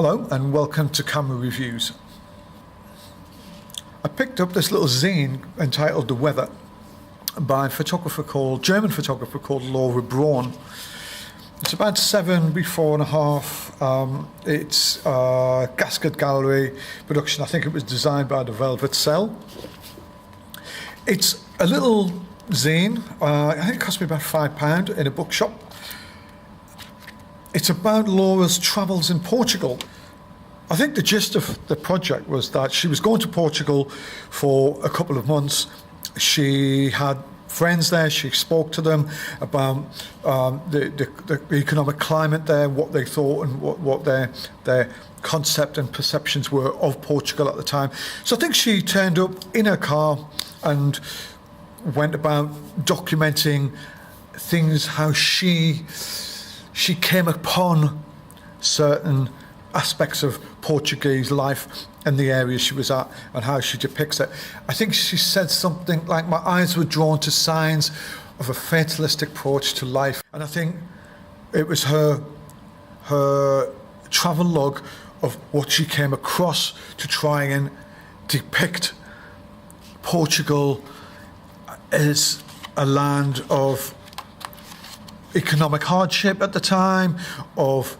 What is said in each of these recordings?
Hello and welcome to Camera Reviews. I picked up this little zine entitled The Weather by a German photographer called Laura Braun. It's about 7 by 4.5. It's a Gasket Gallery production. I think it was designed by the Velvet Cell. It's a little zine. I think it cost me about £5 in a bookshop. It's about Laura's travels in Portugal. I think the gist of the project was that she was going to Portugal for a couple of months. She had friends there. She spoke to them about the economic climate there, what they thought and what their concept and perceptions were of Portugal at the time. So I think she turned up in her car and went about documenting things, how she came upon certain aspects of Portuguese life and the area she was at and how she depicts it. I think she said something like, "My eyes were drawn to signs of a fatalistic approach to life." And I think it was her travel log of what she came across to try and depict Portugal as a land of economic hardship at the time, of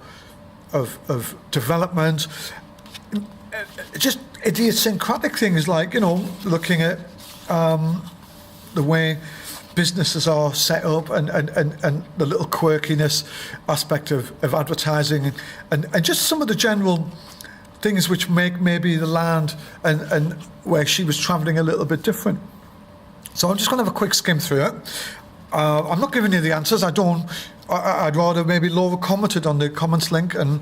development, just idiosyncratic things like, looking at the way businesses are set up and the little quirkiness aspect of advertising and just some of the general things which make maybe the land and where she was travelling a little bit different. So I'm just going to have a quick skim through it. I'm not giving you the answers. I'd rather maybe Laura commented on the comments link and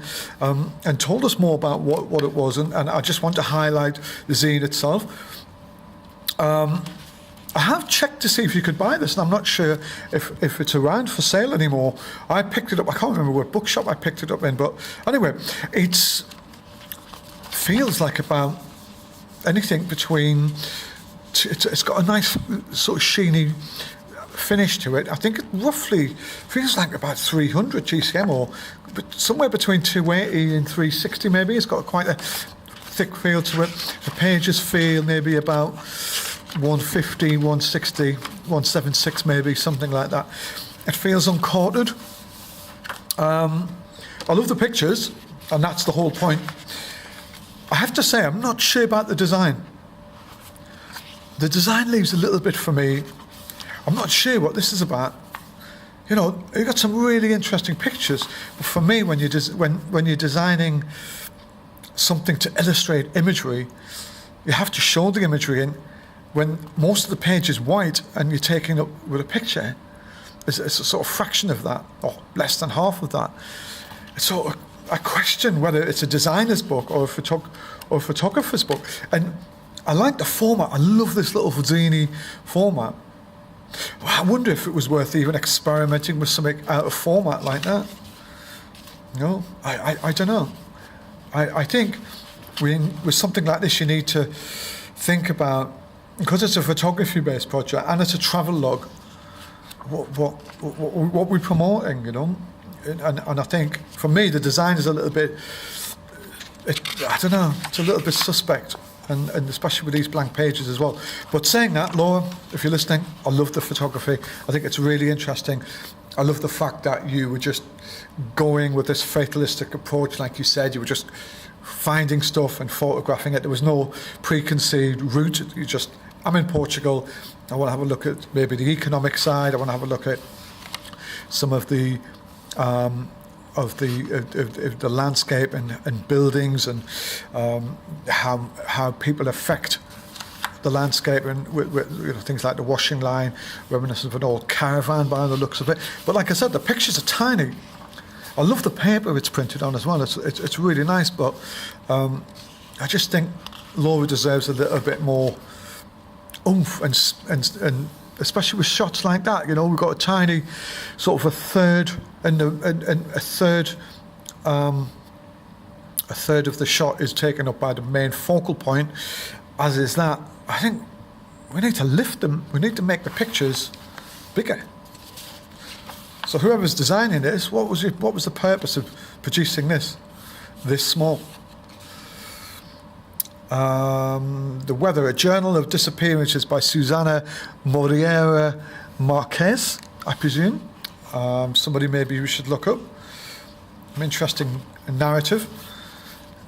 told us more about what it was, and I just want to highlight the zine itself. I have checked to see if you could buy this, and I'm not sure if it's around for sale anymore. I picked it up. I can't remember what bookshop I picked it up in, but anyway, it feels like about anything between. It's got a nice sort of sheeny finish to it. I think it roughly feels like about 300 GCM or somewhere between 280 and 360 maybe. It's got quite a thick feel to it. The pages feel maybe about 150, 160, 176 maybe, something like that. It feels uncoated. I love the pictures, and that's the whole point. I have to say, I'm not sure about the design. The design leaves a little bit for me. I'm not sure what this is about. You've got some really interesting pictures, but for me, when you're designing something to illustrate imagery, you have to show the imagery. And when most of the page is white and you're taking up with a picture, it's a sort of fraction of that, or less than half of that. It's sort of I question whether it's a designer's book or a photographer's book. And I like the format. I love this little zine format. I wonder if it was worth even experimenting with something out of format like that. I don't know. I think with something like this, you need to think about, because it's a photography-based project and it's a travel log, what we're promoting, And I think, for me, the design is a little bit, I don't know, it's a little bit suspect. And especially with these blank pages as well. But saying that, Laura, if you're listening, I love the photography. I think it's really interesting. I love the fact that you were just going with this fatalistic approach, like you said. You were just finding stuff and photographing it. There was no preconceived route. I'm in Portugal. I want to have a look at maybe the economic side. I want to have a look at some of the the landscape and buildings and how people affect the landscape and with things like the washing line, reminiscent of an old caravan by the looks of it. But like I said, the pictures are tiny. I love the paper it's printed on as well. It's really nice, but I just think Laura deserves a little bit more oomph and especially with shots like that, we've got a tiny sort of a third of the shot is taken up by the main focal point, as is that. I think we need to lift them. We need to make the pictures bigger. So whoever's designing this, what was the purpose of producing this? this small. The Weather, a journal of disappearances by Susana Moreira Marquez, I presume. Somebody maybe we should look up. An interesting narrative.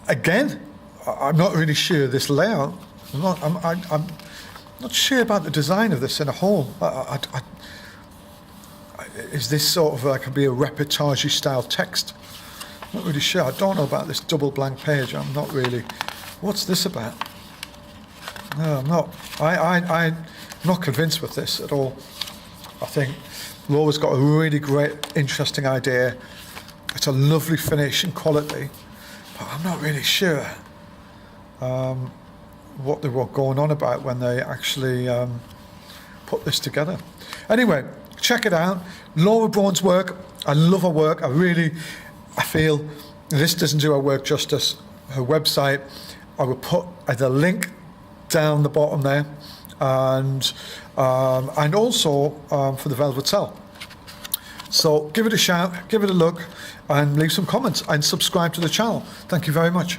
Again, I'm not really sure this layout. I'm not sure about the design of this in a whole. Is this sort of like be a reportage style text? I'm not really sure. I don't know about this double blank page. I'm not really. What's this about? No, I'm not. I'm not convinced with this at all. I think Laura's got a really great, interesting idea. It's a lovely finish and quality, but I'm not really sure what they were going on about when they actually put this together. Anyway, check it out. Laura Braun's work. I love her work. I feel this doesn't do her work justice. Her website, I will put the link down the bottom there, and also for the Velvet Cell. So give it a shout, give it a look, and leave some comments and subscribe to the channel. Thank you very much.